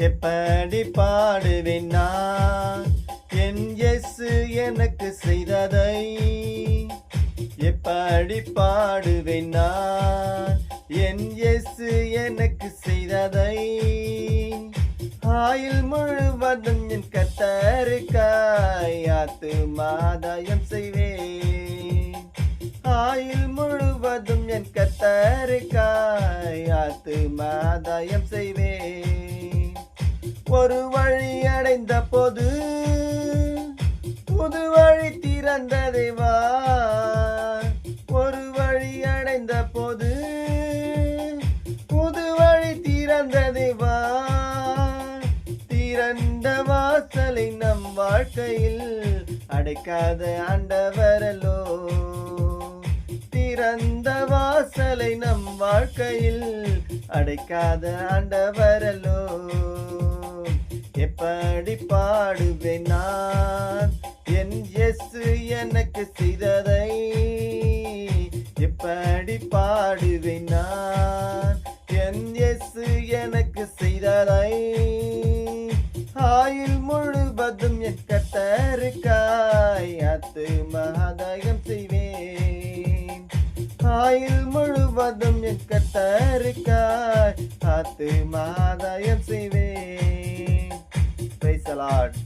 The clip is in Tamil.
எப்படி பாடுவேன் நான் என் இயேசு எனக்கு செய்ததை? எப்படி பாடுவேன் நான் என் இயேசு எனக்கு செய்ததை? ஆயுள் முழுவதும் என் கர்த்தருக்காய் ஆத்துமாதாயம் செய்வேன். ஆயுள் முழுவதும் என் கர்த்தருக்காய் ஆத்துமாதாயம் செய்வேன். ஒரு வழி அடைந்த போது புது வழி திறந்த தேவா. ஒரு வழி அடைந்த போது புது வழி திறந்த தேவா. திறந்த வாசலை நம் வாழ்க்கையில் அடைக்காத ஆண்டவரல்லோ. திறந்த வாசலை நம் வாழ்க்கையில் அடைக்காத ஆண்டவரல்லோ. எப்படி பாடுவேன் நான் என் இயேசு எனக்கு செய்ததை? எப்படி பாடுவேன் நான் என் இயேசு எனக்கு செய்ததை? ஆயுள் முழுவதும் என் கர்த்தருக்காய் ஆத்துமாதாயம் செய்வேன். ஆயுள் முழுவதும் என் கர்த்தருக்காய் ஆத்துமாதாயம் செய்வேன். Praise the Lord.